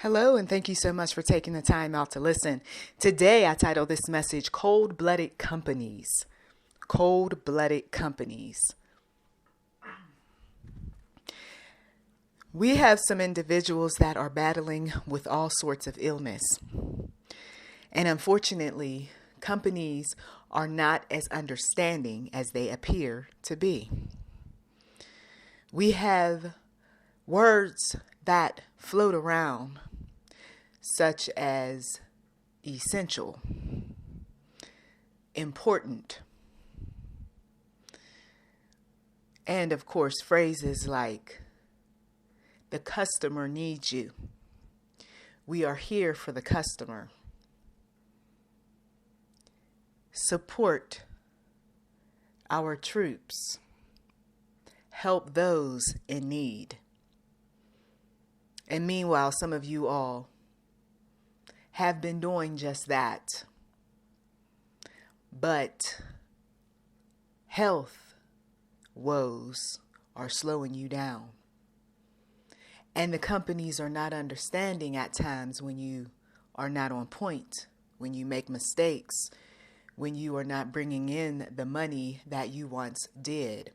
Hello, and thank you so much for taking the time out to listen. Today, I titled this message, Cold-Blooded Companies. Cold-Blooded Companies. We have some individuals that are battling with all sorts of illness. And unfortunately, companies are not as understanding as they appear to be. We have words that float around, such as essential, important, and of course phrases like, the customer needs you. We are here for the customer. Support our troops. Help those in need. And meanwhile, some of you all have been doing just that. But health woes are slowing you down. And the companies are not understanding at times when you are not on point, when you make mistakes, when you are not bringing in the money that you once did.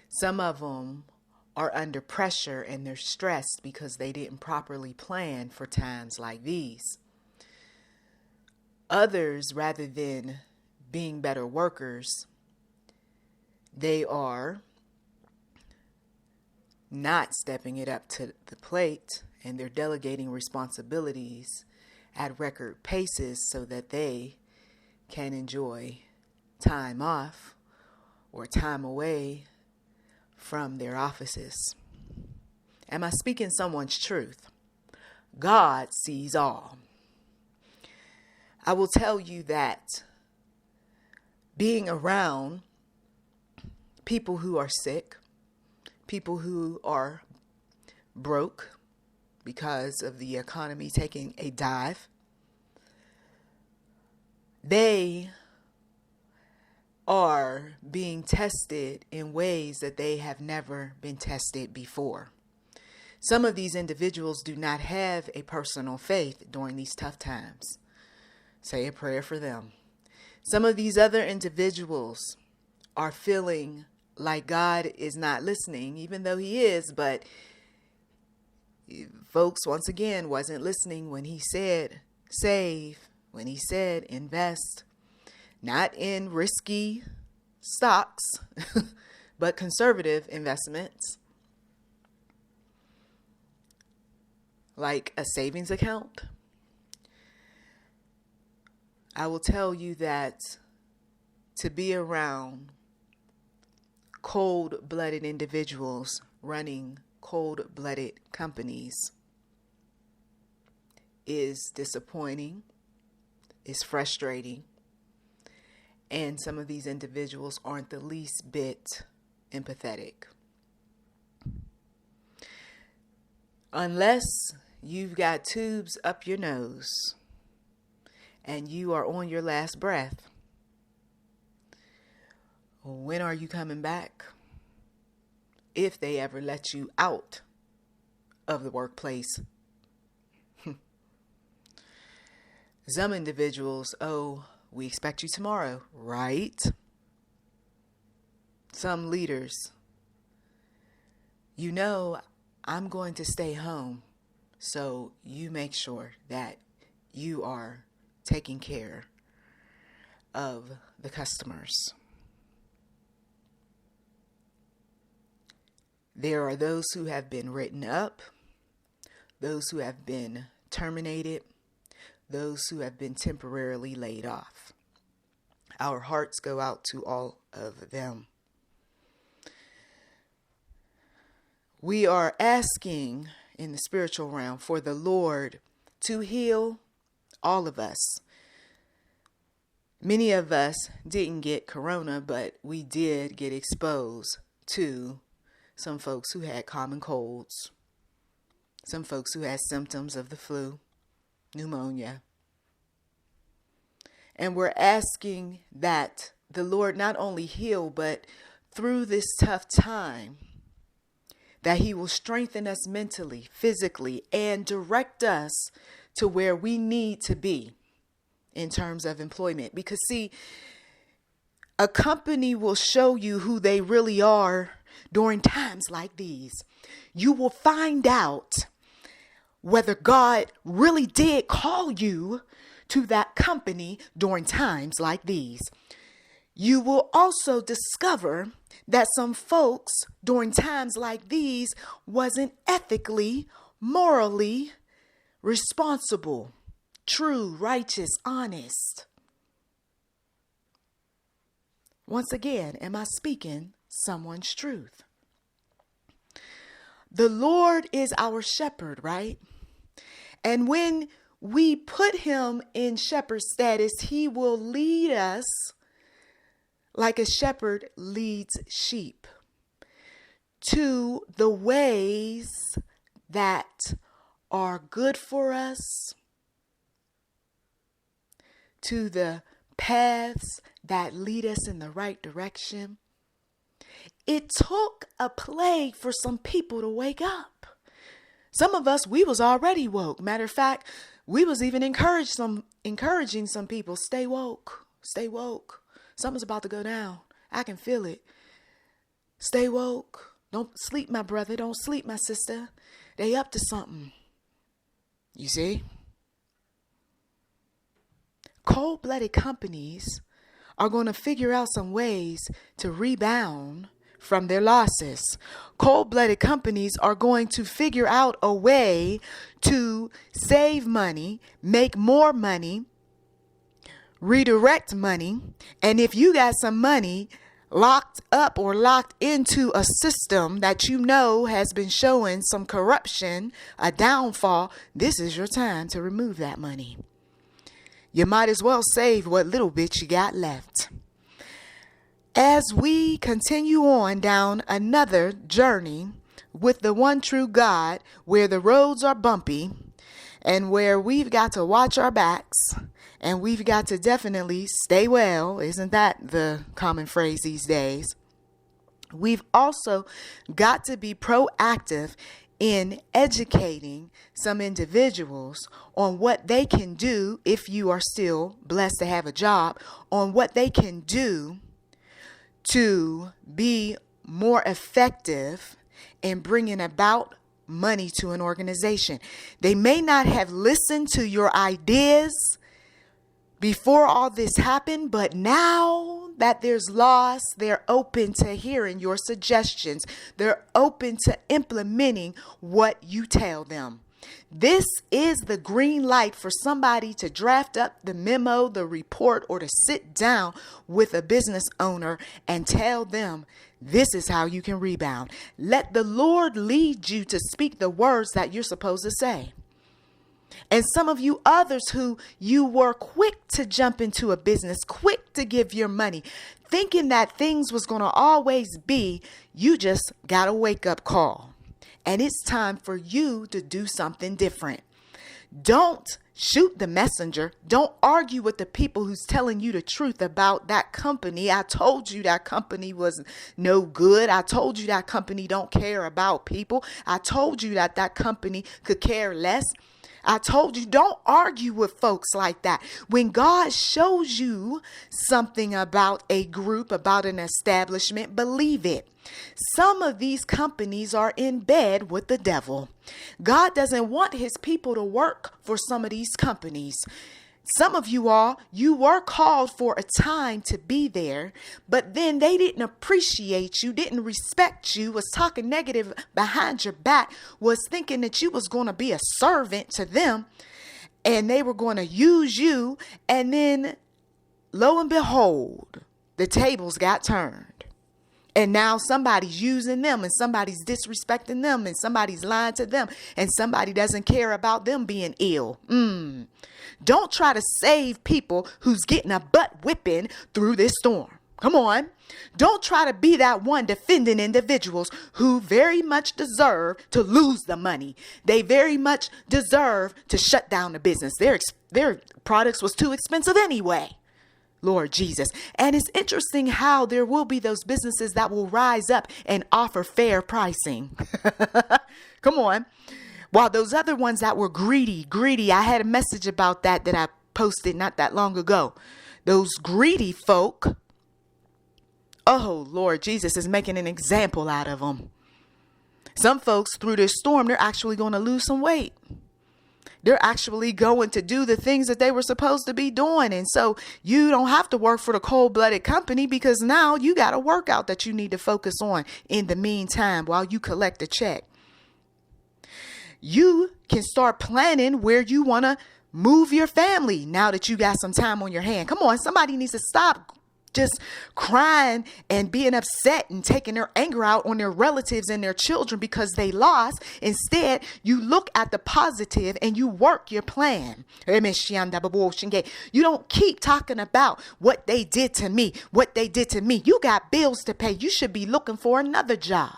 Some of them are under pressure and they're stressed because they didn't properly plan for times like these. Others, rather than being better workers, they are not stepping it up to the plate, and they're delegating responsibilities at record paces so that they can enjoy time off or time away from their offices. Am I speaking someone's truth? God sees all. I will tell you that being around people who are sick, people who are broke because of the economy taking a dive, they are being tested in ways that they have never been tested before. Some of these individuals do not have a personal faith during these tough times. Say a prayer for them. Some of these other individuals are feeling like God is not listening, even though he is, but folks, once again, wasn't listening when he said save, when he said invest, not in risky stocks, but conservative investments, like a savings account. I will tell you that to be around cold-blooded individuals running cold-blooded companies is disappointing, is frustrating, and some of these individuals aren't the least bit empathetic. Unless you've got tubes up your nose and you are on your last breath, when are you coming back? If they ever let you out of the workplace. Some individuals, we expect you tomorrow, right? Some leaders, I'm going to stay home, so you make sure that you are taking care of the customers. There are those who have been written up, those who have been terminated, those who have been temporarily laid off. Our hearts go out to all of them. We are asking in the spiritual realm for the Lord to heal all of us. Many of us didn't get corona, but we did get exposed to some folks who had common colds, some folks who had symptoms of the flu, pneumonia. And we're asking that the Lord not only heal, but through this tough time, that he will strengthen us mentally, physically, and direct us to where we need to be in terms of employment. Because see, a company will show you who they really are during times like these. You will find out whether God really did call you to that company during times like these. You will also discover that some folks during times like these wasn't ethically, morally responsible, true, righteous, honest. Once again, am I speaking someone's truth? The Lord is our shepherd, right? And when we put him in shepherd status, he will lead us like a shepherd leads sheep to the ways that are good for us, to the paths that lead us in the right direction. It took a plague for some people to wake up. Some of us, we was already woke. Matter of fact, we was even encouraging some people, stay woke, stay woke. Something's about to go down. I can feel it. Stay woke. Don't sleep, my brother. Don't sleep, my sister. They up to something. You see? Cold-blooded companies are going to figure out some ways to rebound from their losses. Cold-blooded companies are going to figure out a way to save money, make more money, redirect money. And if you got some money locked up or locked into a system that you know has been showing some corruption, a downfall, this is your time to remove that money. You might as well save what little bit you got left. As we continue on down another journey with the one true God, where the roads are bumpy and where we've got to watch our backs and we've got to definitely stay well, isn't that the common phrase these days? We've also got to be proactive in educating some individuals on what they can do, if you are still blessed to have a job, on what they can do to be more effective in bringing about money to an organization. They may not have listened to your ideas before all this happened, but now that there's loss, they're open to hearing your suggestions. They're open to implementing what you tell them. This is the green light for somebody to draft up the memo, the report, or to sit down with a business owner and tell them, this is how you can rebound. Let the Lord lead you to speak the words that you're supposed to say. And some of you others who you were quick to jump into a business, quick to give your money, thinking that things was going to always be, you just got a wake-up call. And it's time for you to do something different. Don't shoot the messenger. Don't argue with the people who's telling you the truth about that company. I told you that company was no good. I told you that company don't care about people. I told you that that company could care less. I told you, don't argue with folks like that. When God shows you something about a group, about an establishment, believe it. Some of these companies are in bed with the devil. God doesn't want his people to work for some of these companies. Some of you all, you were called for a time to be there, but then they didn't appreciate you, didn't respect you, was talking negative behind your back, was thinking that you was going to be a servant to them, and they were going to use you, and then lo and behold, the tables got turned. And now somebody's using them, and somebody's disrespecting them, and somebody's lying to them, and somebody doesn't care about them being ill. Don't try to save people who's getting a butt whipping through this storm. Come on. Don't try to be that one defending individuals who very much deserve to lose the money. They very much deserve to shut down the business. Their products was too expensive anyway. Lord Jesus. And it's interesting how there will be those businesses that will rise up and offer fair pricing. Come on. While those other ones that were greedy, I had a message about that I posted not that long ago. Those greedy folk, oh, Lord Jesus is making an example out of them. Some folks through this storm, they're actually going to lose some weight. They're actually going to do the things that they were supposed to be doing. And so you don't have to work for the cold-blooded company, because now you got a workout that you need to focus on in the meantime while you collect a check. You can start planning where you want to move your family now that you got some time on your hand. Come on, somebody needs to stop just crying and being upset and taking their anger out on their relatives and their children because they lost. Instead, you look at the positive and you work your plan. You don't keep talking about what they did to me, You got bills to pay. You should be looking for another job.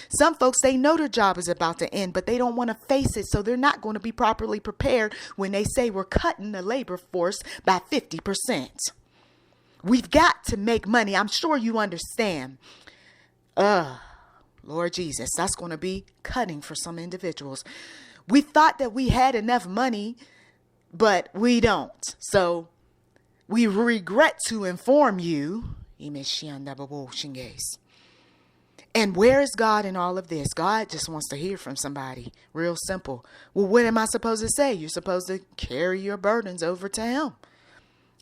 Some folks, they know their job is about to end, but they don't want to face it. So they're not going to be properly prepared when they say we're cutting the labor force by 50%. We've got to make money. I'm sure you understand. Lord Jesus, that's going to be cutting for some individuals. We thought that we had enough money, but we don't. So we regret to inform you. And where is God in all of this? God just wants to hear from somebody. Real simple. Well, what am I supposed to say? You're supposed to carry your burdens over to him.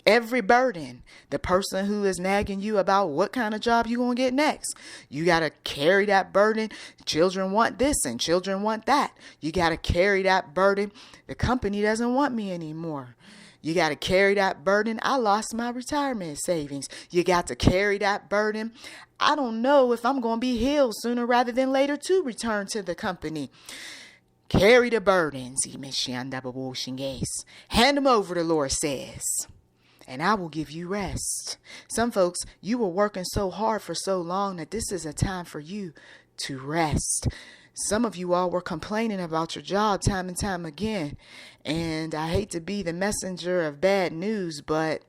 Every burden, the person who is nagging you about what kind of job you're going to get next, you got to carry that burden. Children want this and children want that. You got to carry that burden. The company doesn't want me anymore. You got to carry that burden. I lost my retirement savings. You got to carry that burden. I don't know if I'm going to be healed sooner rather than later to return to the company. Carry the burdens. Hand them over, the Lord says, and I will give you rest. Some folks, you were working so hard for so long that this is a time for you to rest. Some of you all were complaining about your job time and time again. And I hate to be the messenger of bad news, but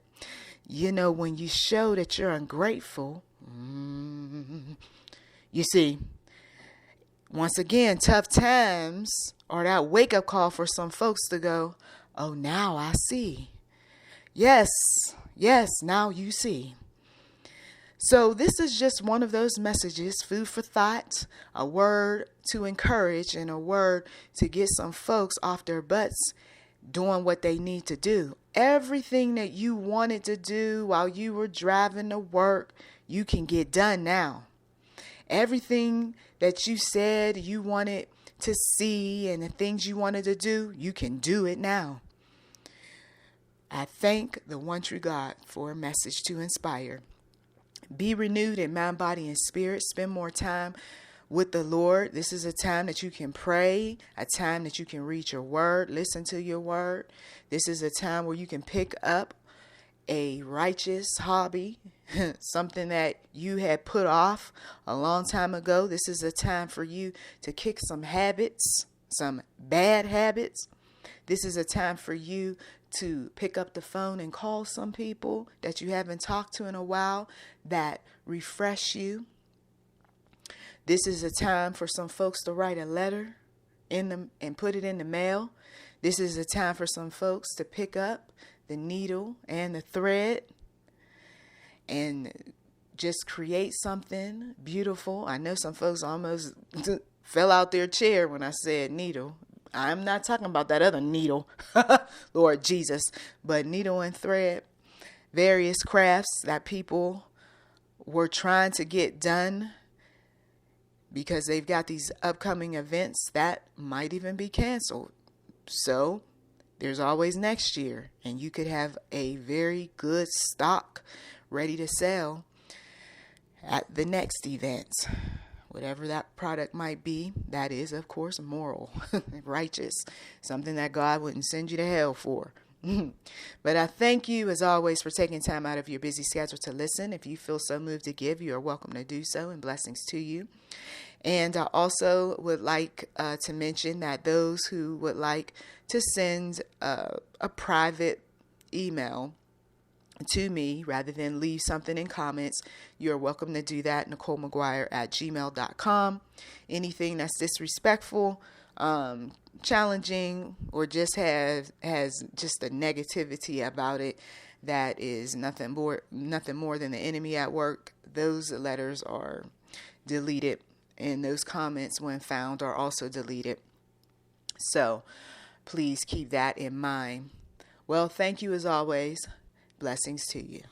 you know, when you show that you're ungrateful, you see, once again, tough times are that wake-up call for some folks to go, oh, now I see. Yes, now you see. So this is just one of those messages, food for thought, a word to encourage and a word to get some folks off their butts doing what they need to do. Everything that you wanted to do while you were driving to work, you can get done now. Everything that you said you wanted to see and the things you wanted to do, you can do it now. I thank the one true God for a message to inspire. Be renewed in mind, body, and spirit. Spend more time with the Lord. This is a time that you can pray, a time that you can read your word, listen to your word. This is a time where you can pick up a righteous hobby, something that you had put off a long time ago. This is a time for you to kick some habits, some bad habits. This is a time for you to pick up the phone and call some people that you haven't talked to in a while that refresh you. This is a time for some folks to write a letter and put it in the mail. This is a time for some folks to pick up the needle and the thread and just create something beautiful. I know some folks almost fell out their chair when I said needle. I'm not talking about that other needle, Lord Jesus, but needle and thread, various crafts that people were trying to get done because they've got these upcoming events that might even be canceled. So there's always next year, and you could have a very good stock ready to sell at the next event. Whatever that product might be, that is, of course, moral, righteous, something that God wouldn't send you to hell for. But I thank you, as always, for taking time out of your busy schedule to listen. If you feel so moved to give, you are welcome to do so, and blessings to you. And I also would like to mention that those who would like to send a private email to me rather than leave something in comments, you're welcome to do that. NichollMcGuire@gmail.com. Anything that's disrespectful, challenging, or just has just a negativity about it that is nothing more than the enemy at work, those letters are deleted, and those comments, when found, are also deleted. So please keep that in mind. Well, thank you as always. Blessings to you.